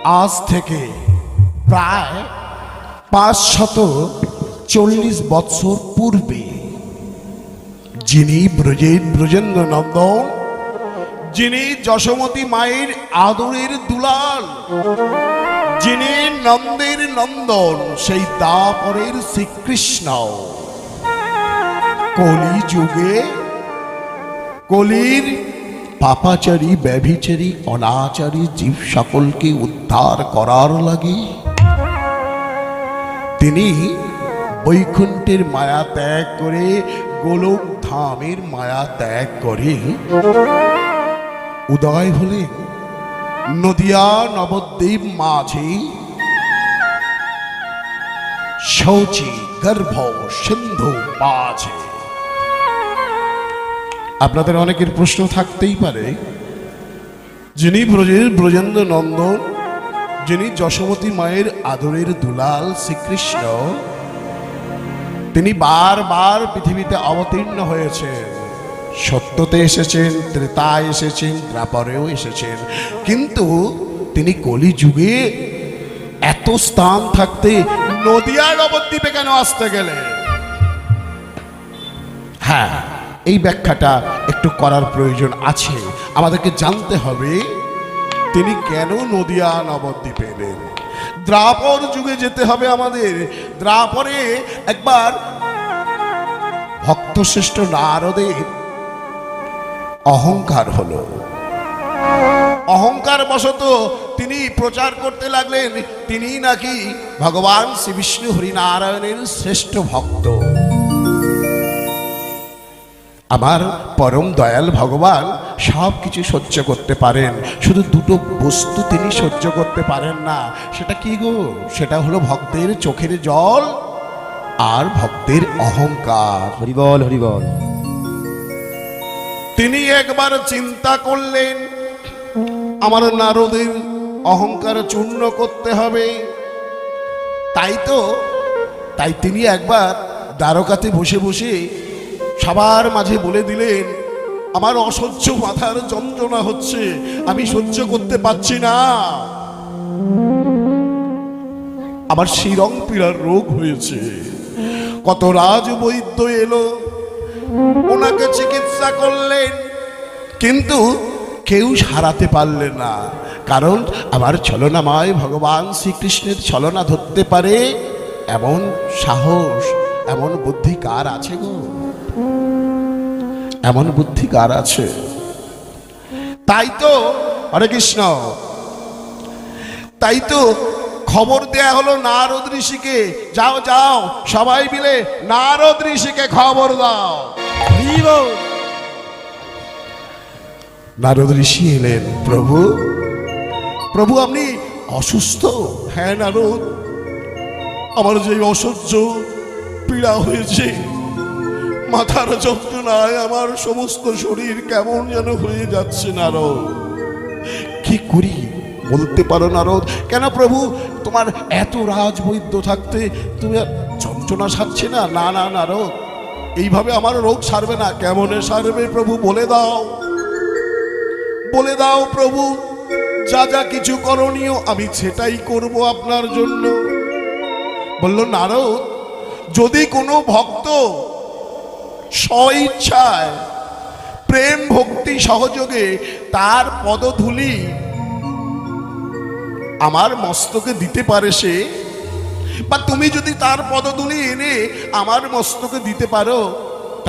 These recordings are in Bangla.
আজ থেকে প্রায় 540 বৎসর পূর্বে যিনি ব্রজেন্দ্র নন্দন, যিনি যশোমতী মায়ের আদরের দুলাল, যিনি নন্দের নন্দন, সেই দাপরের শ্রীকৃষ্ণ কলি যুগে কলির পাপাচারী, ব্যভিচারী, অনাচারী জীব সকলকে উদ্ধার করার লাগে তিনি বৈকুণ্ঠের মায়া ত্যাগ করে, গোলক ধামের মায়া ত্যাগ করে উদয় হলেন নদিয়া নবদ্বীপ মাঝে শৌচি গর্ভ সিন্ধু মাঝে। আপনাদের অনেকের প্রশ্ন থাকতেই পারে, যিনি ব্রজেন্দ্র নন্দন, যিনি যশোমতী মায়ের আদরের দুলাল শ্রীকৃষ্ণ, তিনি বারবার পৃথিবীতে অবতীর্ণ হয়েছেন। সত্যতে এসেছেন, ত্রেতায় এসেছেন, দ্বাপরেও এসেছেন, কিন্তু তিনি কলিযুগে এত স্থান থাকতে নদিয়া নবদ্বীপে কেন আসতে গেলেন? হ্যাঁ, এই ব্যাখ্যাটা একটু করার প্রয়োজন আছে। আমাদেরকে জানতে হবে তিনি কেন নদিয়া নবদ্বীপে এলেন। দ্বাপর যুগে যেতে হবে আমাদের। দ্বাপরে একবার ভক্তশ্রেষ্ঠ নারদের অহংকার হলো। অহংকার বশত তিনি প্রচার করতে লাগলেন তিনি নাকি ভগবান শ্রী বিষ্ণু হরিনারায়ণের শ্রেষ্ঠ ভক্ত। আমার পরম দয়াল ভগবান সব কিছু সহ্য করতে পারেন, শুধু দুটো বস্তু তিনি সহ্য করতে পারেন না। সেটা কি গো? সেটা হলো ভক্তের চোখের জল আর ভক্তের অহংকার। হরিবল হরিবল। তিনি একবার চিন্তা করলেন আমার নারদের অহংকার চূর্ণ করতে হবে। তাই তিনি একবার দ্বারকাতে বসে বসে সবার মাঝে বলে দিলেন, আমার অসহ্য মাথার যন্ত্রণা হচ্ছে, আমি সহ্য করতে পারছি না, আমার শিরং পীড়ার রোগ হয়েছে। কত রাজবৈদ্য এলো, ওনাকে চিকিৎসা করলেন, কিন্তু কেউ সারাতে পারলেন না। কারণ আমার ছলনাময় ভগবান শ্রীকৃষ্ণের ছলনা ধরতে পারে এমন সাহস, এমন বুদ্ধি কার আছে গো? এমন বুদ্ধি কার আছে? তাই তো হরে কৃষ্ণ, তাই তো খবর দেয়া হলো নারদ ঋষিকে, যাও যাও সবাই মিলে নারদ ঋষিকে খবর দাও। নারদ ঋষি এলেন, প্রভু প্রভু আপনি অসুস্থ? হ্যাঁ নারদ, আমার যে অসহ্য পীড়া হয়েছে, মাথার যন্ত্রণায় আমার সমস্ত শরীর কেমন যেন হয়ে যাচ্ছে নারদ। কি করি বলতে পারো নারদ? কেন প্রভু, তোমার এত রাজবৈদ্য থাকতে তুমি যন্ত্রণা সারছে না? না না নারদ, এইভাবে আমার রোগ সারবে না। কেমনে সারবে প্রভু? বলে দাও, বলে দাও প্রভু, যা যা কিছু করণীয় আমি সেটাই করব আপনার জন্য। বলল নারদ, যদি কোনো ভক্ত স্বইচ্ছায় প্রেম ভক্তি সহযোগে তার পদধূলি আমার মস্তকে দিতে পারে সে, বা তুমি যদি তার পদধূলি এনে আমার মস্তকে দিতে পারো,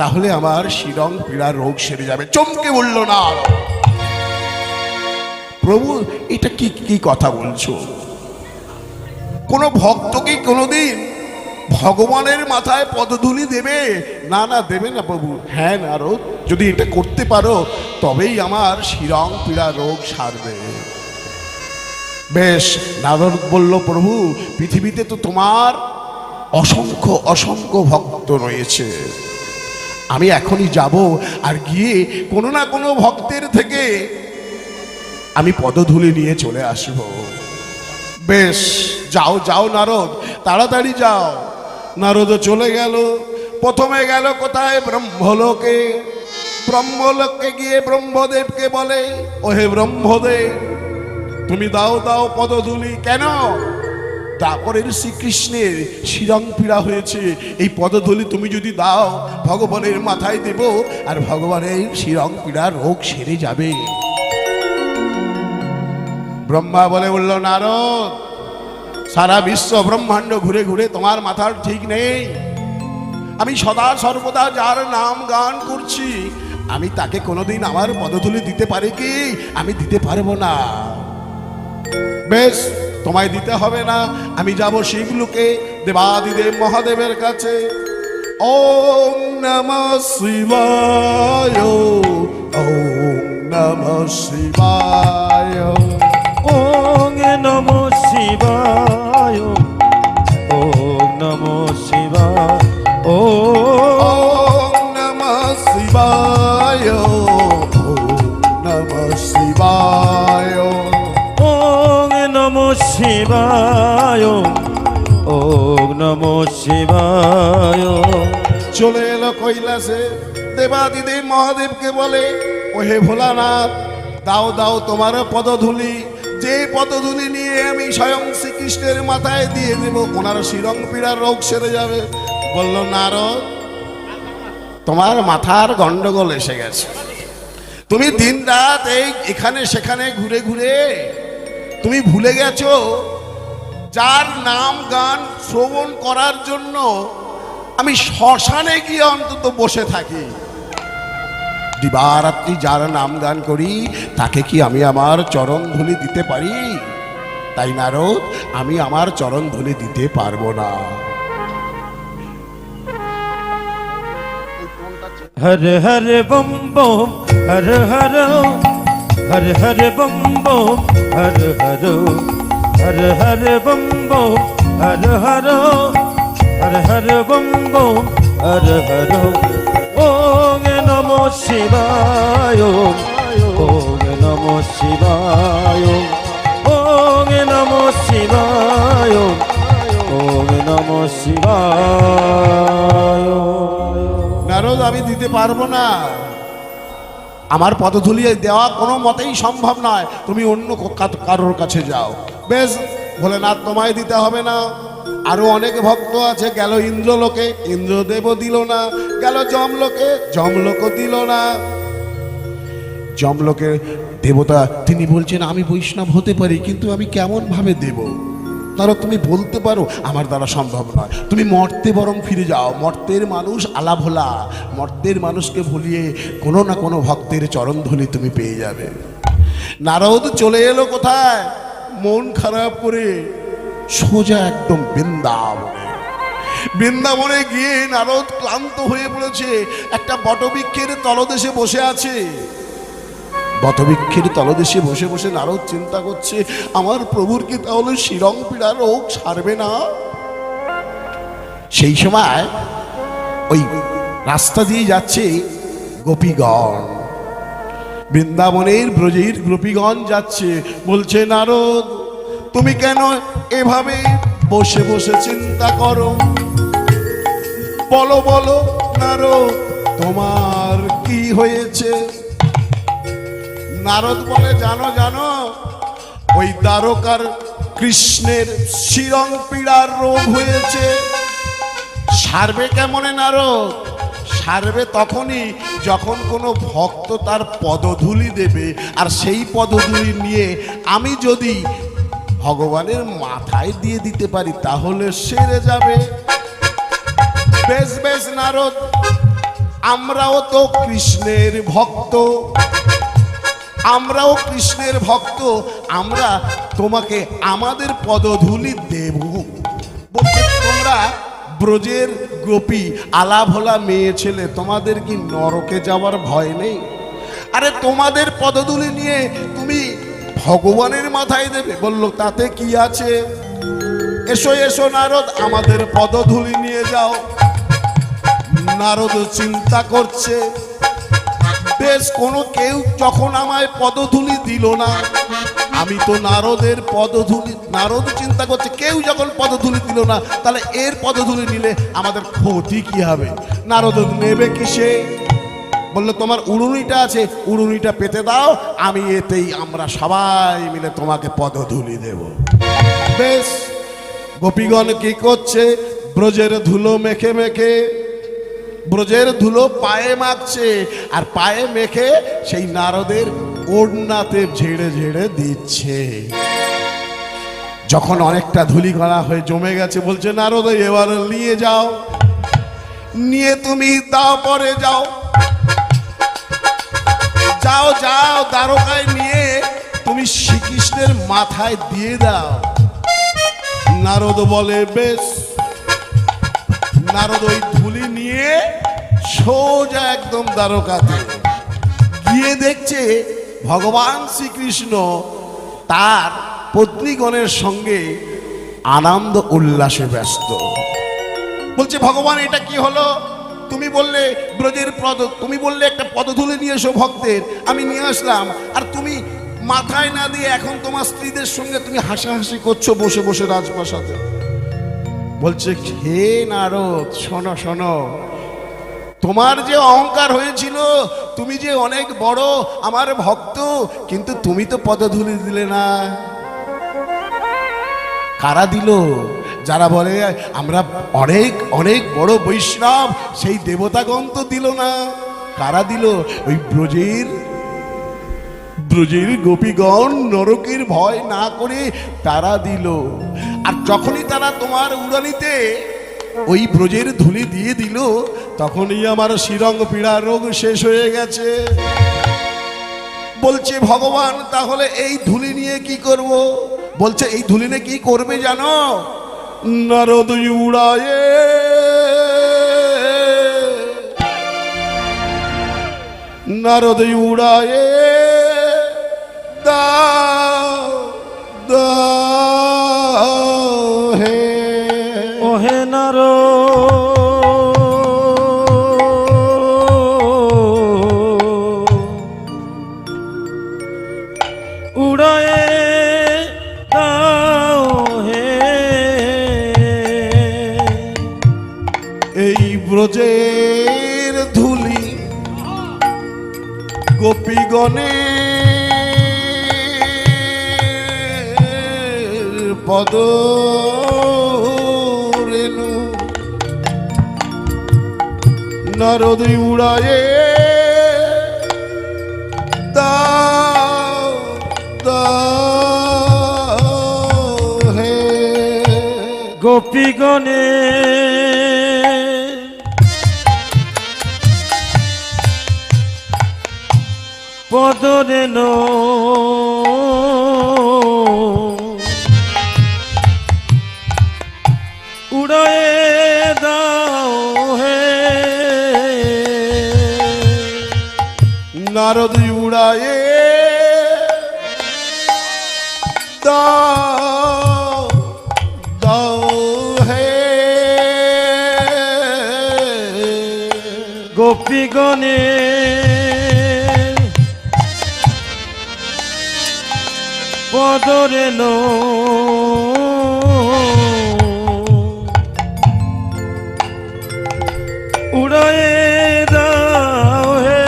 তাহলে আমার শিরং পীড়া রোগ সেরে যাবে। চমকে বলল না, প্রভু এটা কি কি কথা বলছো? কোন ভক্ত কি কোনোদিন ভগবানের মাথায় পদধূলি দেবে? না না, দেবে না প্রভু। হ্যাঁ নারদ, যদি এটা করতে পারো তবেই আমার শিরং পীড়া রোগ সারবে। বেশ, নারদ বলল, প্রভু পৃথিবীতে তো তোমার অসংখ্য অসংখ্য ভক্ত রয়েছে, আমি এখনই যাব আর গিয়ে কোনো না কোনো ভক্তের থেকে আমি পদধূলি নিয়ে চলে আসব। বেশ, যাও যাও নারদ, তাড়াতাড়ি যাও। নারদ চলে গেল। প্রথমে গেল কোথায়? ব্রহ্মলোকে। ব্রহ্মলোকে গিয়ে ব্রহ্মদেবকে বলে, ওহে ব্রহ্মদেব, তুমি দাও দাও পদধূলি। কেন? তারপরের শ্রীকৃষ্ণের শিরং পীড়া হয়েছে, এই পদধূলি তুমি যদি দাও ভগবানের মাথায় দেব, আর ভগবানের শিরং পীড়া রোগ সেরে যাবে। ব্রহ্মা বলে বলল, নারদ, সারা বিশ্ব ব্রহ্মাণ্ড ঘুরে ঘুরে তোমার মাথার ঠিক নেই। আমি সদা সর্বদা যার নাম গান করছি, আমি তাকে কোনোদিন আমার পদধূলি দিতে পারি কি? আমি দিতে পারবো না। বেশ, তোমায় দিতে হবে না, আমি যাব শিবলোকে দেবাদিদেব মহাদেবের কাছে। ওম নমঃ শিবায়, ওম নমঃ শিবায়, ওম নমঃ শিবায়, ওম নমঃ শিবায়, ওম নমঃ শিবায়, ওম নমঃ শিবায়, ওম নমঃ শিবায়, ওম নমঃ শিবায়। চলে এলো কৈলাসে, দেবাদিদেব মহাদেবকে বলে, ওহে ভোলানাথ, দাও দাও তোমার পদধূলি, যে পদধূলি নিয়ে আমি স্বয়ং শ্রীকৃষ্ণের মাথায় দিয়ে দেব, ওনার শিরং পীড়ার রোগ সেরে যাবে। বলল, নারদ, তোমার মাথার গন্ডগোল এসে গেছে। তুমি দিন রাত এই এখানে সেখানে ঘুরে ঘুরে তুমি ভুলে গেছো যার নাম গান শ্রবণ করার জন্য আমি শ্মশানে গিয়ে অন্তত বসে থাকি। দিবারাত্রি যার নাম গান করি, তাকে কি আমি আমার চরণ ধুলি দিতে পারি? তাই নারদ, আমি আমার চরণ ধুলি দিতে পারবো না। Har Har bomb bomb, Har Har, Har Har bomb bomb, Har Har, Har Har bomb bomb, Har Har, Har Har bomb bomb, Har Har. ওম নমঃ শিবায়, ওম নমঃ শিবায়, ওম নমঃ শিবায়, ওম নমঃ শিবায়। নারদ, আমি দিতে পারবো না, আমার পদধূলি দেওয়া কোনো মতেই সম্ভব নয়, তুমি অন্য কারোর কাছে যাও। বেশ, ভোলেনাথ, তোমায় দিতে হবে না। আরো অনেক ভক্ত আছে, গেল ইন্দ্রলোকে, ইন্দ্রদেবও দিল না, গেল যমলোকে, যমলোকও দিল না। যমলোকের দেবতা তিনি বলছেন, আমি বৈষ্ণব হতে পারি, কিন্তু আমি কেমন ভাবে দেব? তারা তুমি বলতে পারো আমার দ্বারা সম্ভব নয়, তুমি মর্তে বরং ফিরে যাও। মর্তের মানুষ আলাভোলা, মর্তের মানুষকে ভুলিয়ে কোনো না কোনো ভক্তের চরণধূলি তুমি পেয়ে যাবে। নারদ চলে এলো কোথায়? মন খারাপ করে সোজা একদম বৃন্দাবনে। বৃন্দাবনে গিয়ে নারদ ক্লান্ত হয়ে পড়েছে, একটা বটবৃক্ষের তলদেশে বসে আছে। বটবৃক্ষের তলদেশে বসে বসে নারদ চিন্তা করছে, আমার প্রভুর কি তাহলে শিরং পীড়া রোগ সারবে না? সেই সময় ওই রাস্তা দিয়ে যাচ্ছে গোপীগণ, বৃন্দাবনের ব্রজের গোপীগণ যাচ্ছে। বলছে, নারদ, তুমি কেন এভাবে বসে বসে চিন্তা করো? বলো বলো নারদ, তোমার কি হয়েছে? নারদ বলে, জানো জানো, ওই দ্বারকার কৃষ্ণের শিরং পীড়ার রোগ হয়েছে। সারবে কেমনে নারদ? সারবে তখনই যখন কোনো ভক্ত তার পদধূলি দেবে, আর সেই পদধূলি নিয়ে আমি যদি ভগবানের মাথায় দিয়ে দিতে পারি, তাহলে সেরে যাবে। বেশ বেশ নারদ, আমরাও তো কৃষ্ণের ভক্ত, আমরাও কৃষ্ণের ভক্ত, আমরা তোমাকে আমাদের পদধূলি দেব। বলছে, তোমরা ব্রজের গোপী আলাভোলা মেয়ে ছেলে, তোমাদের কি নরকে যাওয়ার ভয় নেই? আরে তোমাদের পদধূলি নিয়ে তুমি ভগবানের মাথায় দেবে? বলল, তাতে কি আছে? এসো এসো নারদ, আমাদের পদধূলি নিয়ে যাও। নারদ চিন্তা করছে, বেশ, কোনো কেউ যখন আমায় পদধূলি দিল না, আমি তো নারদের পদধূলি, নারদ চিন্তা করছে কেউ যখন পদধূলি দিল না, তাহলে এর পদধূলি নিলে আমাদের ক্ষতি কি হবে? নারদ নেবে কিসে? বললো তোমার উড়ুনিটা আছে, উড়ুনিটা পেতে দাও, আমি এতেই আমরা সবাই মিলে তোমাকে পদধূলি দেব। বেশ, গোপীগণ কি করছে? ব্রজের ধুলো মেখে মেখে, ব্রজের ধুলো পায়ে মাখছে, আর পায়ে মেখে সেই নারদের ওড়নাতে ঝেড়ে ঝেড়ে দিচ্ছে। যখন অনেকটা ধুলিকণা হয়ে জমে গেছে, বলছে নারদ এবার নিয়ে যাও, নিয়ে তুমি দাও, পরে যাও, যাও যাও দ্বারকায় নিয়ে তুমি শ্রীকৃষ্ণের মাথায় দিয়ে দাও। নারদ বলে বেশ। নারদ ওই ধুলি নিয়ে সোজা একদম দ্বারকাতে গিয়ে দেখছে ভগবান শ্রীকৃষ্ণ তার পত্নীগণের সঙ্গে আনন্দ উল্লাসে ব্যস্ত। বলছে ভগবান এটা কি হলো? তুমি বললে ব্রজের তুমি বললে একটা পদধূলি নিয়ে এসো ভক্তের, আমি নিয়ে আসলাম, আর তুমি মাথায় না দিয়ে এখন তোমার স্ত্রীদের সঙ্গে তুমি হাসাহাসি করছো বসে বসে রাজপ্রাসাদে। বলছে হে নারদ, শোনো শোনো, তোমার যে অহংকার হয়েছিল, তুমি যে অনেক বড় আমার ভক্ত, কিন্তু তুমি তো পদধূলি দিলে না। কারা দিল? যারা বলে আমরা অনেক অনেক বড় বৈষ্ণব, সেই দেবতাগণ তো দিল না। কারা দিল? ওই ব্রজের গোপীগণ নরকের ভয় না করে তারা দিল। আর যখনই তারা তোমার উড়ানিতে ওই ব্রজের ধুলি দিয়ে দিল, তখনই আমার শিরং পীড়া রোগ শেষ হয়ে গেছে। বলছে ভগবান তাহলে এই ধুলি নিয়ে কি করব? বলছে এই ধুলি নিয়ে কি করবে জানো? নারদ উড়ায়ে নারদ উড়ায়ে দাও দাও হে ওহে নারদ উড়ায়ে দাও হে। এই ব্রজের ধুলি গোপীগণে পদ রেণু নারদ উড়ায়ে দাও দাও হে। গোপীগণে পদরেন উড়ায়ে দাও হে। নারদ উড়ায়ে দাও দাও হে। গোপীগণে পদরেন উড়ায়ে দাও হে।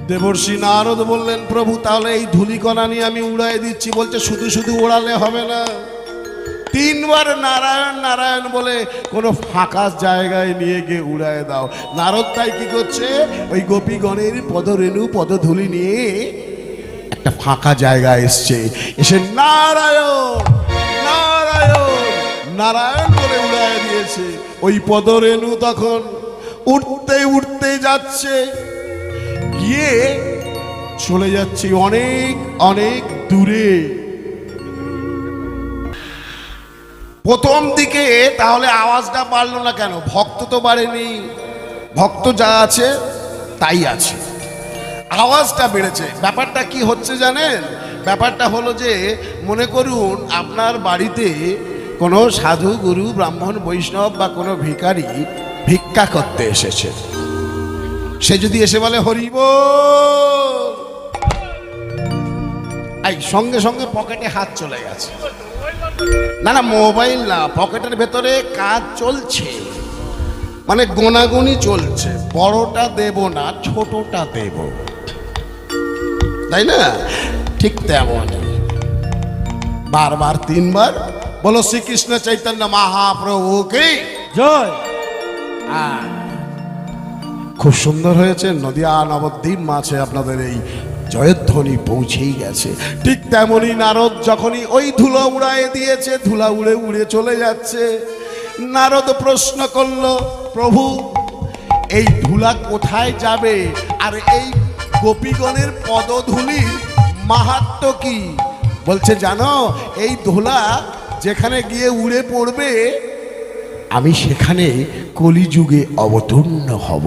দেবর্ষি নারদ বললেন প্রভু তাহলে এই ধূলিকণা নিয়ে আমি উড়াই দিচ্ছি। বলছে শুধু শুধু ওড়ালে হবে না, তিনবার নারায়ণ নারায়ণ বলে কোনো ফাঁকা জায়গায় নিয়ে গিয়ে উড়ায় দাও। নারদ তাই কি করছে? ওই গোপীগণের পদরেণু পদধূলি নিয়ে একটা ফাঁকা জায়গায় এসছে, এসে নারায়ণ নারায়ণ নারায়ণ বলে উড়ায় দিয়েছে। ওই পদরেণু তখন উঠতে উঠতে যাচ্ছে, গিয়ে চলে যাচ্ছে অনেক অনেক দূরে। প্রথম দিকে তাহলে আওয়াজটা বাড়লো না কেন? ভক্ত তো বাড়েনি, ভক্ত যা আছে তাই আছে, আওয়াজটা বেড়েছে। ব্যাপারটা কি হচ্ছে জানেন? ব্যাপারটা হলো যে মনে করুন আপনার বাড়িতে কোনো সাধু গুরু ব্রাহ্মণ বৈষ্ণব বা কোনো ভিখারি ভিক্ষা করতে এসেছে। সে যদি এসে বলে হরি বল, এই সঙ্গে সঙ্গে পকেটে হাত চলে গেছে। না না, মোবাইল না, পকেটের ভেতরে কাজ চলছে। মানে গোনাগুনি চলছে, বড়টা দেব না ছোটটা দেব, তাই না? ঠিক তেমনই বারবার তিনবার বলো শ্রীকৃষ্ণ চৈতন্য মহাপ্রভু কি জয়। খুব সুন্দর হয়েছে। নদিয়া নবদ্বীপ মাঝে আপনাদের এই জয়ধ্বনি পৌঁছেই গেছে। ঠিক তেমনি নারদ যখনই ওই ধুলো উড়ায় দিয়েছে, ধুলা উড়ে উড়ে চলে যাচ্ছে, নারদ প্রশ্ন করল, প্রভু এই ধুলা কোথায় যাবে, আর এই গোপীগণের পদধূলির মাহাত্ম্য কি? বলছে জানো, এই ধুলা যেখানে গিয়ে উড়ে পড়বে আমি সেখানে কলিযুগে অবতীর্ণ হব।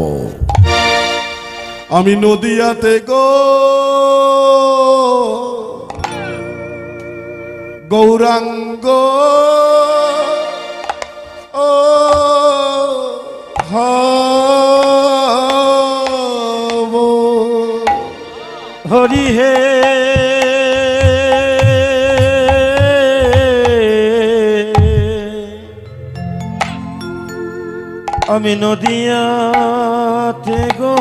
আমি নদিয়াতে গৌরাঙ্গ ও হব। হরি হে আমি নদিয়াতে গো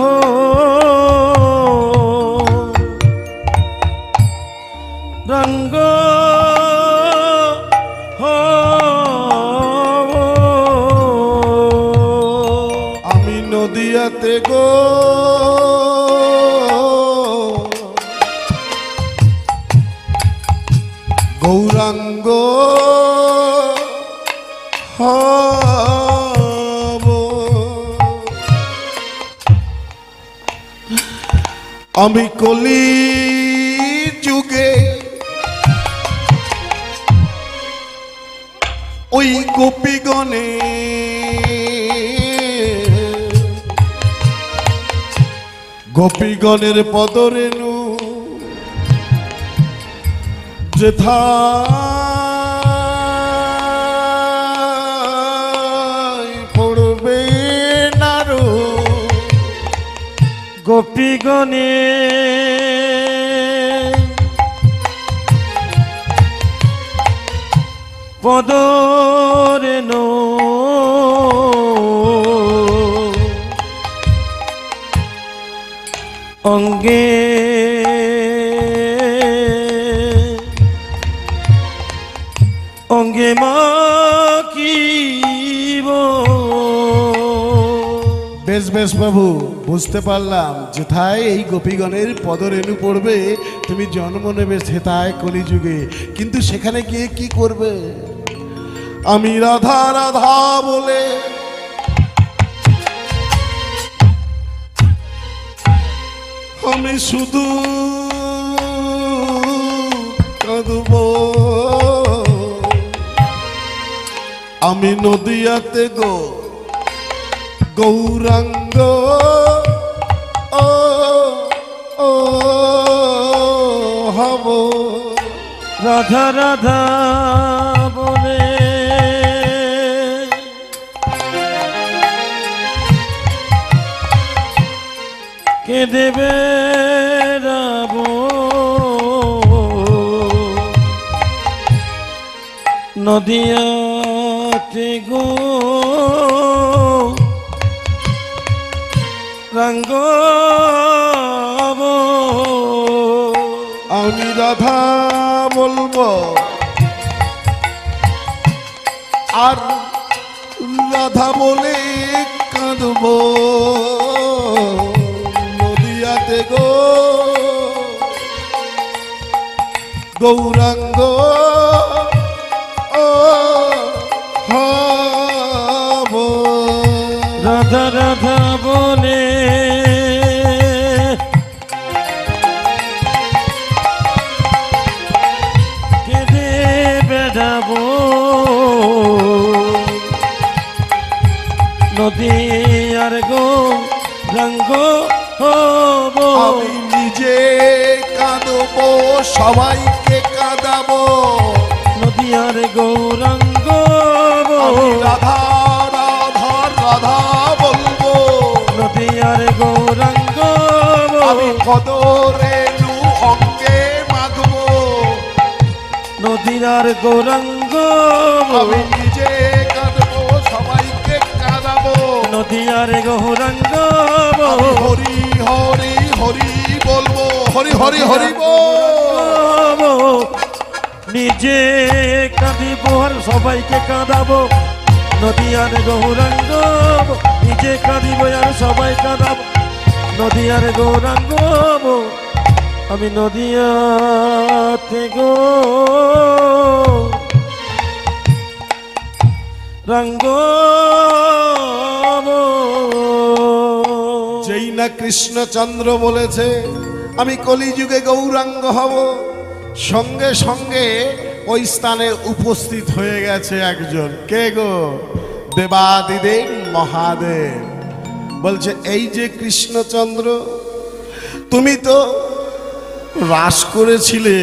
রঙ্গ আমি নদিয়াতে গৌরাঙ্গ হব। আমি কলি যুগে ওই গোপীগণে গোপীগণের পদরেণু যেথায় পড়বে নারো গোপীগণে পদরেণু অঙ্গে অঙ্গে মাকিব। বেশ বেশ প্রভু, বুঝতে পারলাম যেথায় এই গোপীগণের পদরেণু পড়বে তুমি জন্ম নেবে সেথায় কলিযুগে, কিন্তু সেখানে গিয়ে কি করবে? আমি রাধা রাধা বলে আমি শুধু কাঁদব। আমি নদিয়াতে গৌরাঙ্গ ও ও হব। রাধা রাধা বলে কেঁদে বেড়াব নদিয়াতে গো রঙ্গ। আমি রাধা বলবো আর রাধা বলে কাঁদব। নদিয়াতে গৌরাঙ্গ ও হব। রাধা রাধা বলে কেঁদে বেড়াবো নদিয়ার গৌরাঙ্গ হব। আমি নিজে কাঁদবো, সবাইকে কাঁদাবো। নদিয়ার গৌরাঙ্গ আমি রাধা রাধা রাধা বলবো। নদিয়ার গৌরাঙ্গ আমি পদরেণু অঙ্গে মাগবো। নদিয়ার গৌরাঙ্গ আমি নিজে কাঁদবো, সবাইকে কাঁদাবো। নদিয়ার গৌরাঙ্গ আমি হরি হরি হরি বলবো, হরি হরি হরি বল। নিজে কাঁদিব আর সবাইকে কাঁদাবো, নদিয়ার গৌরাঙ্গ নিজে কাঁদিব আর সবাই কাঁদাবো, নদিয়ার গৌরাঙ্গ আমি নদিয়াতে গো রঙ্গ। যেই না কৃষ্ণচন্দ্র বলেছে আমি কলিযুগে গৌরাঙ্গ হব, সঙ্গে সঙ্গে ওই স্থানে উপস্থিত হয়ে গেছে একজন। কে গো? দেবাদিদেব মহাদেব। বলছে এই যে কৃষ্ণচন্দ্র, তুমি তো রাস করেছিলে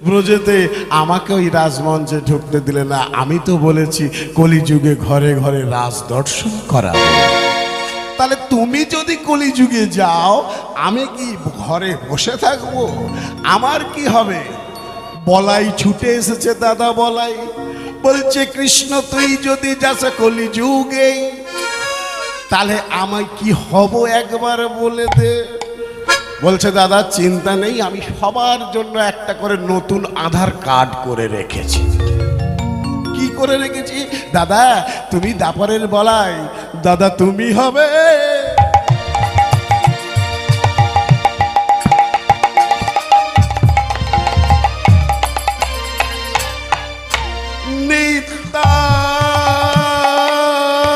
ব্রজেতে, আমাকে ওই রাজমঞ্চে ঢুকতে দিলে না। আমি তো বলেছি কলিযুগে ঘরে ঘরে রাজ দর্শন করা। তাহলে তুমি যদি কলিযুগে যাও, আমি কি ঘরে বসে থাকবো? আমার কি হবে? বলাই ছুটে এসেছে দাদা বলাই, বলছে কৃষ্ণ তুই যদি যাস কলিযুগে, তাহলে আমায় কি হব একবার বলে দে। বলছে দাদা চিন্তা নেই, আমি সবার জন্য একটা করে নতুন আধার কার্ড করে রেখেছি। কি করে রেখেছি? দাদা তুমি দাপরের বলাই, দাদা তুমি হবে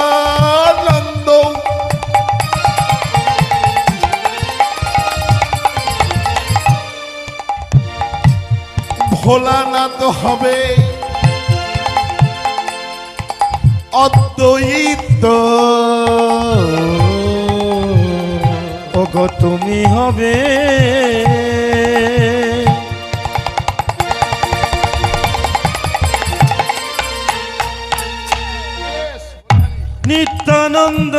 নিত্যানন্দ। ভোলানাথ হবে অদ্বৈত। ওগো তুমি হবে নিত্যানন্দ।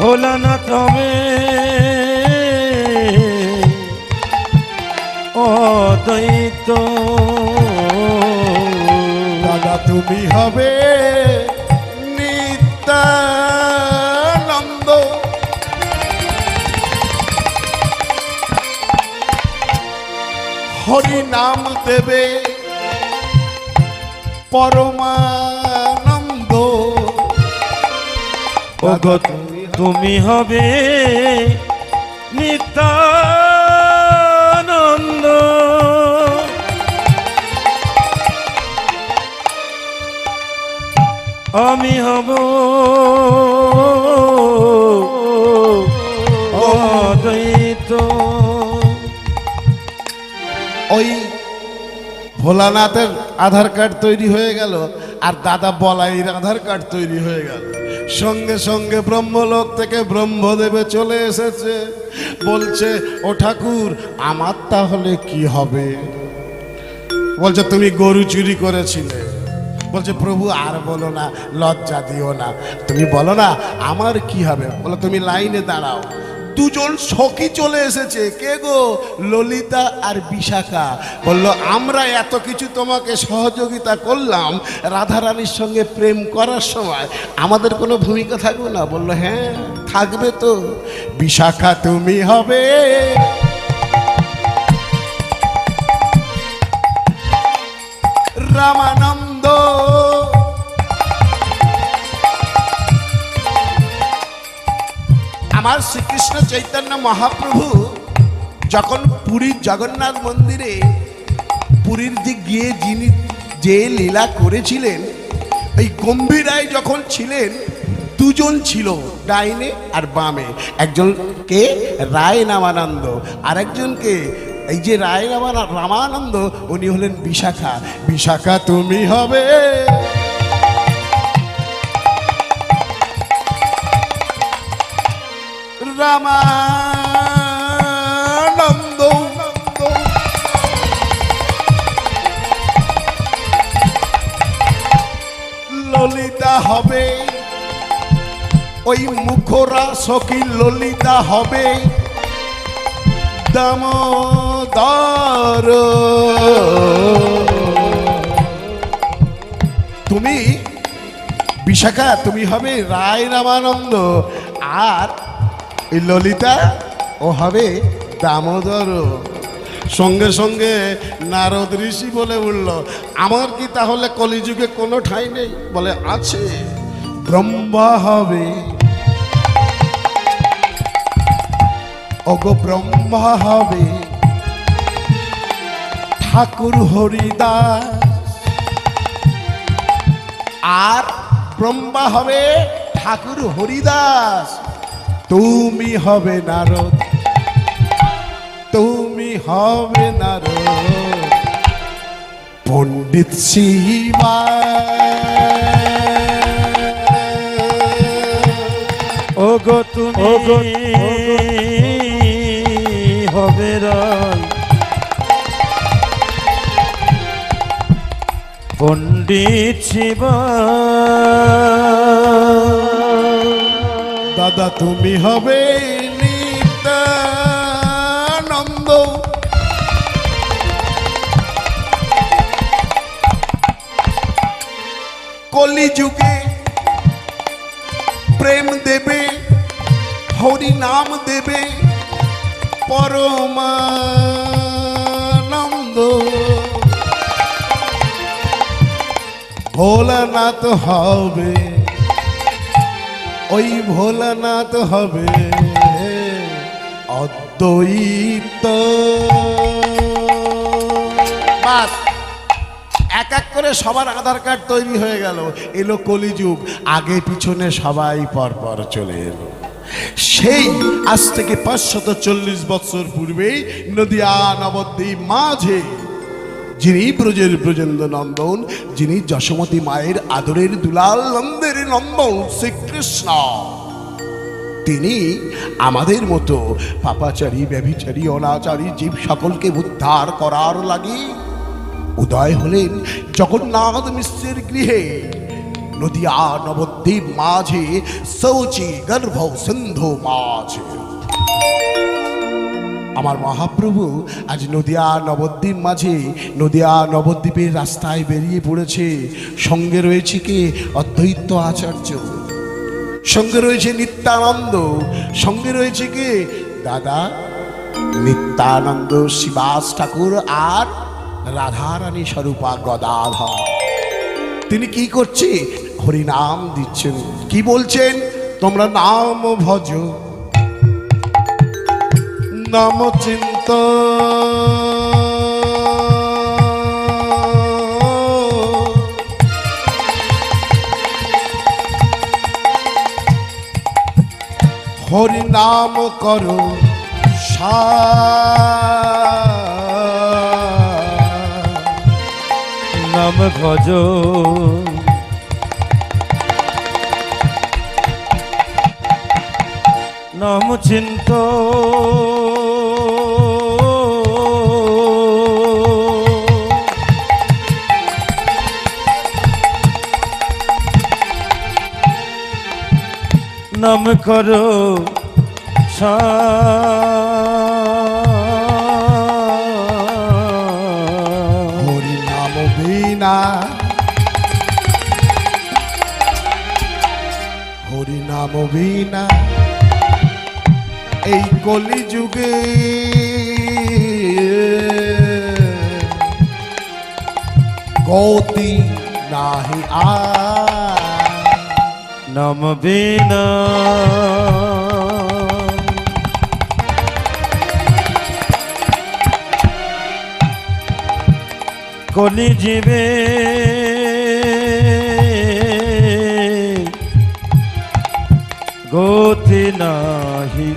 ভোলানাথ হবে অদ্বৈত। দাদা তুমি হবে নিত্যানন্দ। হরি নাম দেবে পরমানন্দ। ওগো তুমি হবে নিত্যানন্দ। আমি হব অদ্বৈত। ওই ভোলানাথের আধার কার্ড তৈরি হয়ে গেল, আর দাদা বলাইয়ের আধার কার্ড তৈরি হয়ে গেল। সঙ্গে সঙ্গে ব্রহ্মলোক থেকে ব্রহ্মদেবে চলে এসেছে, বলছে ও ঠাকুর আমার তাহলে কি হবে? বলছে তুমি গরু চুরি করেছিলে। বলছে প্রভু আর বলো না, লজ্জা দিও না, তুমি বলো না আমার কি হবে। বলো তুমি লাইনে দাঁড়াও। দুজন সখী চলে এসেছে। কে গো? ললিতা আর বিশাখা। বললো আমরা এত কিছু তোমাকে সহযোগিতা করলাম, রাধারানীর সঙ্গে প্রেম করার সময় আমাদের কোনো ভূমিকা থাকবে না? বললো হ্যাঁ থাকবে তো। বিশাখা তুমি হবে রামানন্দ। আমার শ্রীকৃষ্ণ চৈতন্য মহাপ্রভু যখন পুরীর জগন্নাথ মন্দিরে পুরীর দিক গিয়ে যিনি যে লীলা করেছিলেন, এই গম্ভীরায় যখন ছিলেন দুজন ছিল, ডাইনে আর বামে। একজন কে? রায় রামানন্দ। আর একজনকে এই যে রায় রামানন্দ, উনি হলেন বিশাখা। বিশাখা তুমি হবে রামানন্দ। ললিতা হবে ওই মুখরা সখী, ললিতা হবে দামোদর। তুমি বিশাখা, তুমি হবে রায় রামানন্দ, আর এই ললিতা ও হবে দামোদর। সঙ্গে সঙ্গে নারদ ঋষি বলে উঠল, আমার কি তাহলে কলিযুগে কোনো ঠাঁই নেই? বলে আছে, ব্রহ্মা হবে, ওগো ব্রহ্মা হবে ঠাকুর হরিদাস, আর ব্রহ্মা হবে ঠাকুর হরিদাস। তুমি হবে নারদ, তুমি হবে নারদ, পণ্ডিত শিবা। ওগো তুমি হবে রায়, পণ্ডিত শিবা। দাদা তুমি হবে নিত্যানন্দ, কলিযুগে প্রেম দেবে, হরি নাম দেবে পরমানন্দ। ভোলানাথ হবে, ওই ভোলানাথ হবে অদ্বৈত। বাস, এক এক করে সবার আধার কার্ড তৈরি হয়ে গেল। এলো কলিযুগ, আগে পিছনে সবাই পরপর চলে এলো। সেই আজ থেকে 540 বছর পূর্বেই নদিয়া নবদ্বীপ মাঝে যিনি ব্রজের ব্রজেন্দ্র নন্দন, যিনি যশোমতী মায়ের আদরের দুলাল নন্দের নন্দন শ্রীকৃষ্ণ, তিনি আমাদের মতো পাপাচারী, ব্যভিচারী, অনাচারী জীব সকলকে উদ্ধার করার লাগি উদয় হলেন জগন্নাথ মিশ্রের গৃহে নদিয়া নবদ্বীপ মাঝে, শৌচি গর্ভ সিন্ধু মাঝে। আমার মহাপ্রভু আজ নদিয়া নবদ্বীপ মাঝে, নদিয়া নবদ্বীপের রাস্তায় বেরিয়ে পড়েছে। সঙ্গে রয়েছে কে? অদ্বৈত আচার্য, সঙ্গে রয়েছে নিত্যানন্দ, সঙ্গে রয়েছে কে? দাদা নিত্যানন্দ শিবাস ঠাকুর আর রাধারানী স্বরূপা গদাধর। তিনি কি করছে? হরিনাম দিচ্ছেন। কি বলছেন? তোমরা নাম ভজ, নাম চিন্ত, হরি নাম করো নাম ভজ, নাম চিন্ত, নাম করো হরি নাম বিনা, হরি নাম বিনা এই কলিযুগে গতি নাহি নাম বিনা কলি জীবে গতি নাহি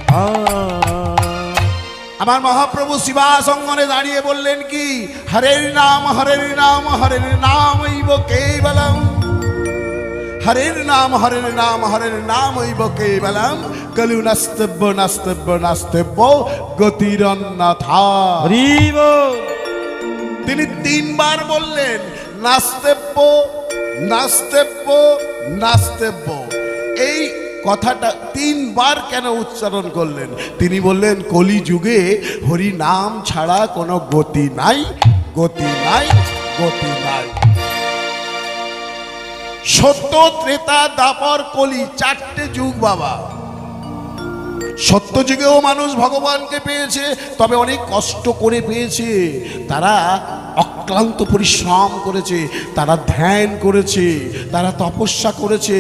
আমার মহাপ্রভু শিবাসঙ্গনে দাঁড়িয়ে বললেন কি? হরের নাম হরের নাম হরের নাম ইব কেবলম, হরের নাম হরের নাম হরের নাম ইব কেবলম, কলু নাস্তব্য নাস্তব্য নাস্তব্য গতিরন্যথা। হরিব তিনি 3 বার বললেন নাস্তেব্য নাস্তেব্য নাস্তেব্য। এই কথাটা তিনবার কেন উচ্চারণ করলেন? তিনি বললেন কলি যুগে হরি নাম ছাড়া কোনো গতি নাই, গতি নাই, গতি নাই। সত্য, ত্রেতা, দ্বাপর, কলি, চারটে যুগ বাবা। সত্য যুগেও মানুষ ভগবানকে পেয়েছে, তবে অনেক কষ্ট করে পেয়েছে। তারা অক্লান্ত পরিশ্রম করেছে, তারা ধ্যান করেছে, তারা তপস্যা করেছে।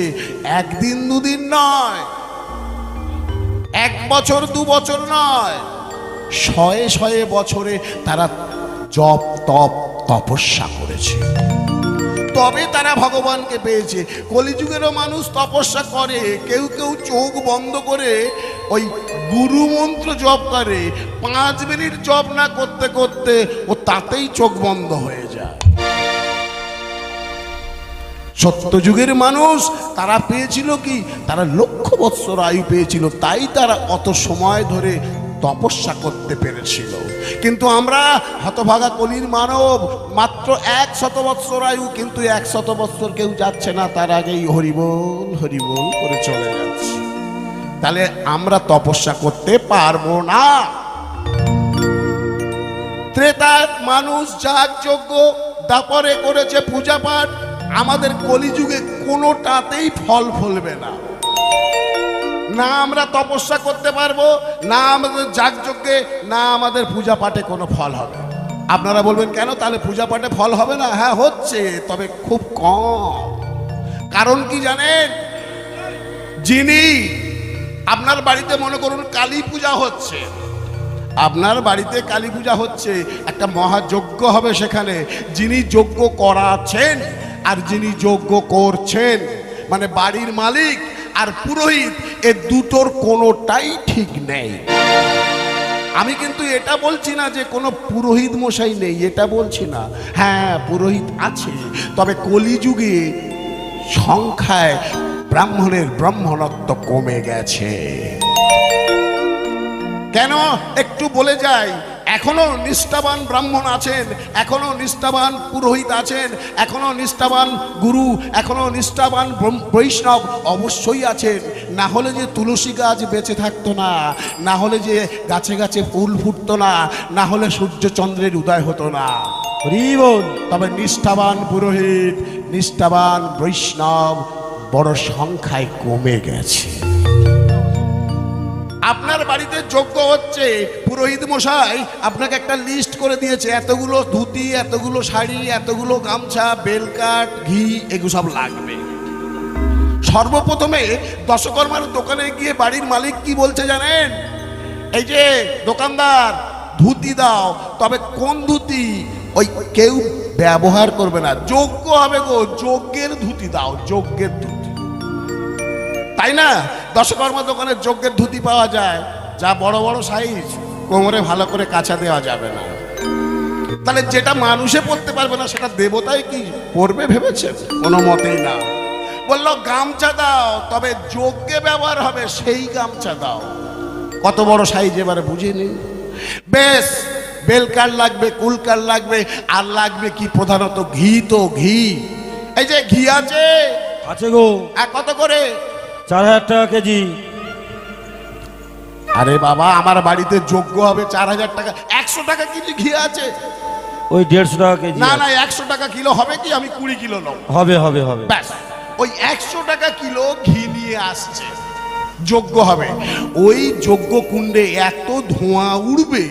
একদিন দুদিন নয়, 1 বছর 2 বছর নয়, শয়ে শয়ে বছরে তারা জপ তপ তপস্যা করেছে, তবে তারা ভগবানকে পেয়েছে। কলিযুগেরও মানুষ তপস্যা করে, কেউ কেউ চোখ বন্ধ করে ওই গুরু মন্ত্র জপ করে। 5 মিনিট জপ না করতে করতে ও তাতেই চোখ বন্ধ হয়ে যায়। সত্যযুগের মানুষ তারা পেয়েছিল কি? তারা লক্ষ বৎসর আয়ু পেয়েছিল, তাই তারা অত সময় ধরে তপস্যা করতে পেরেছিল। কিন্তু আমরা হতভাগা কলির মানব, মাত্র 100 বৎসর আয়ু, কিন্তু 100 বৎসর কেউ যাচ্ছে না, তার আগেই হরিবোল হরিবোল করে চলে যাচ্ছে। তাহলে আমরা তপস্যা করতে পারবো না। ত্রেতার মানুষ যাগযজ্ঞ, দাপরে করেছে পূজা পাঠ। আমাদের কলিযুগে কোনোটাতেই ফল ফলবে না। না আমরা তপস্যা করতে পারবো, না আমাদের যাগযজ্ঞে, না আমাদের পূজা পাঠে কোনো ফল হবে। আপনারা বলবেন কেন তাহলে পূজা পাঠে ফল হবে না? হ্যাঁ হচ্ছে, তবে খুব কম। কারণ কি জানেন? যিনি আপনার বাড়িতে মনে করুন কালী পূজা হচ্ছে, আপনার বাড়িতে কালী পূজা হচ্ছে, একটা মহাযজ্ঞ হবে সেখানে। যিনি যজ্ঞ করাচ্ছেন আর যিনি যজ্ঞ করছেন, মানে বাড়ির মালিক আর পুরোহিত, এ দুটোর কোনোটাই ঠিক নেই। আমি কিন্তু এটা বলছি না যে কোনো পুরোহিত মশাই নেই, এটা বলছি না। হ্যাঁ পুরোহিত আছে, তবে কলিযুগে সংখ্যায় ব্রাহ্মণের ব্রাহ্মণত্ব কমে গেছে। কেন একটু বলে যাই, এখনো নিষ্ঠাবান ব্রাহ্মণ আছেন, এখনো নিষ্ঠাবান পুরোহিত আছেন, এখনো নিষ্ঠাবান গুরু, এখনো নিষ্ঠাবান বৈষ্ণব অবশ্যই আছেন। না হলে যে তুলসী গাছ বেঁচে থাকতো না, না হলে যে গাছে গাছে ফুল ফুটতো না, না হলে সূর্য চন্দ্রের উদয় হতো না। তবে নিষ্ঠাবান পুরোহিত, নিষ্ঠাবান বৈষ্ণব বড় সংখ্যায় কমে গেছে। আপনার বাড়িতে যজ্ঞ হচ্ছে, পুরোহিত মশাই আপনাকে একটা লিস্ট করে দিয়েছে, এতগুলো ধুতি, এতগুলো শাড়ি, এতগুলো গামছা, বেলকাঠ, ঘি, এগুলো সব লাগবে। সর্বপ্রথমে দশকর্মার দোকানে গিয়ে বাড়ির মালিক কি বলছে জানেন? এই যে দোকানদার, ধুতি দাও, তবে কোন ধুতি? ওই কেউ ব্যবহার করবে না, যজ্ঞ হবে গো, যজ্ঞের ধুতি দাও, যজ্ঞের ধুতি। তাই না? দশকর্মা দোকানে যজ্ঞের ধুতি পাওয়া যায়, যা বড় বড় সাইজ, কোমরে ভালো করে কাছা দেওয়া যাবে না। তাহলে যেটা মানুষে পড়তে পারবে না সেটা দেবতাই কি পড়বে ভেবেছে? কোনো মতেই না। বললো গামছা দাও, তবে যজ্ঞে ব্যবহার হবে সেই গামছা দাও। কত বড় সাইজ এবারে বুঝে নিন। বেশ, বেলকার লাগবে, কুলকার লাগবে, আর লাগবে কি? প্রধানত ঘি। তো ঘি, এই যে ঘি আছে আছে গো। কত করে? 4000 টাকা কেজি। আরে বাবা, আমার বাড়িতে যজ্ঞ হবে, 4000 টাকা? 100 টাকা কেজি ঘি আছে। ওই 150 টাকা কেজি। না না, 100 টাকা কিলো হবে কি? আমি 20 কিলো নেব। হবে হবে হবে। ব্যাস, ওই 100 টাকা কিলো ঘি নিয়ে আসছে, যজ্ঞ হবে। ওই যজ্ঞ কুণ্ডে এত ধোঁয়া উড়বে,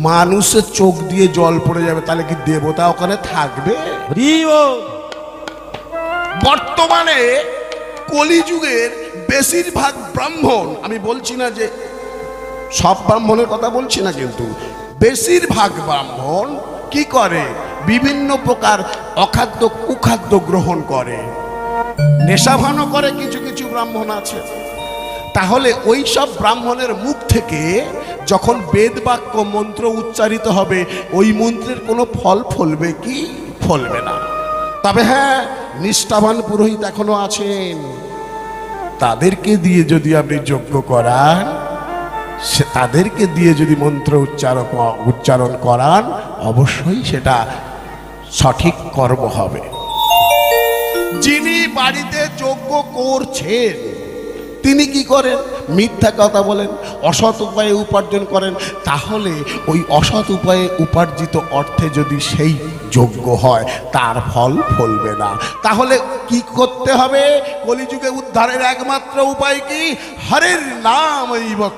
মানুষের চোখ দিয়ে জল পড়ে যাবে। তাহলে কি দেবতা ওখানে থাকবে? বর্তমানে কলিযুগের বেশিরভাগ ব্রাহ্মণ, আমি বলছি না যে সব ব্রাহ্মণের কথা বলছি না, কিন্তু বেশিরভাগ ব্রাহ্মণ কি করে? বিভিন্ন প্রকার অখাদ্য কুখাদ্য গ্রহণ করে, নেশাভানও করে। কিছু কিছু ব্রাহ্মণ আছে। তাহলে ওই সব ব্রাহ্মণের মুখ থেকে যখন বেদ বাক্য মন্ত্র উচ্চারিত হবে, ওই মন্ত্রের কোনো ফল ফলবে কি? ফলবে না। তবে হ্যাঁ, নিষ্ঠাবান পুরোহিত এখনো আছেন, তাদেরকে দিয়ে যদি আপনি যজ্ঞ করান, তাদেরকে দিয়ে যদি মন্ত্র উচ্চারণ করান, অবশ্যই সেটা সঠিক কর্ম হবে। যিনি বাড়িতে যজ্ঞ করছেন তিনি কি করেন? মিথ্যা কথা বলেন, অসৎ উপায়ে উপার্জন করেন। তাহলে ওই অসৎ উপায়ে উপার্জিত অর্থে যদি সেই যোগ্য হয়, তার ফল ফলবে না। তাহলে কি করতে হবে? কলিযুগে উদ্ধারের একমাত্র উপায় কি? হরের নাম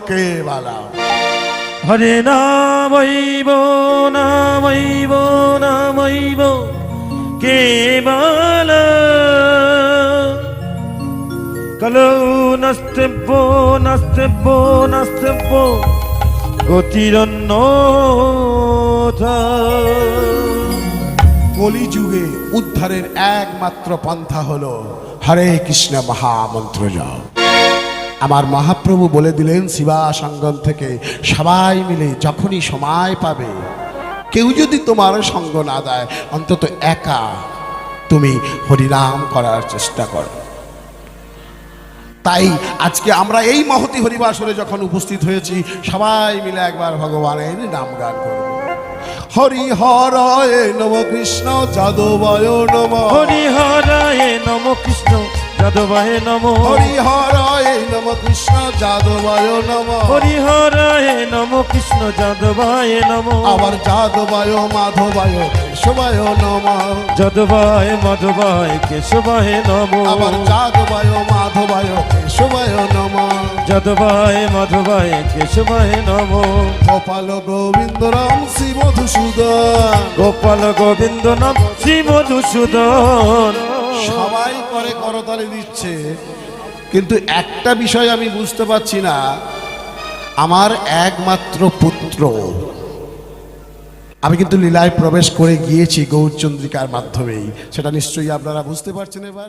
কেবলা। হরে নামৈব নামৈব নামৈব কেবল কলৌ নাস্তেব্য নাস্তেব্য নাস্তেব্য গতিরন্যথা। কলিযুগে উদ্ধারের একমাত্র পন্থা হলো হরে কৃষ্ণ মহামন্ত্র জপ। আমার মহাপ্রভু বলে দিলেন শিবা সঙ্গম থেকে সবাই মিলে যখনই সময় পাবে, কেউ যদি তোমার সঙ্গ না দেয়, অন্তত একা তুমি হরিনাম করার চেষ্টা করো। তাই আজকে আমরা এই মহতি হরিবাসরে যখন উপস্থিত হয়েছি, সবাই মিলে একবার ভগবানের নাম গান করব। হরি হরায় নম কৃষ্ণ যাদবায় নম। হরি হরায় নম কৃষ্ণ যাদবায় নম। হরি হরায় নম কৃষ্ণ যাদবায় নম। হরি হরায় নম কৃষ্ণ যাদবায় নম। আবার যাদবায় মাধবায় কেশবায় নম। যাদবায় মাধবায় কেশবায় নম। আবার যাদবায় মাধবায় কেশবায় নম। যাদবায় মাধবায় কেশবায় নম। গোপাল গোবিন্দ রাম শ্রী মধুসূদন। গোপাল গোবিন্দ নাম শ্রী মধুসূদন। সবাই করে করতালি দিচ্ছে, কিন্তু একটা বিষয় আমি বুঝতে পারছি না। আমার একমাত্র পুত্র, আমি কিন্তু লীলায় প্রবেশ করে গিয়েছি গৌরচন্দ্রিকার মাধ্যমেই, সেটা নিশ্চয়ই আপনারা বুঝতে পারছেন এবার।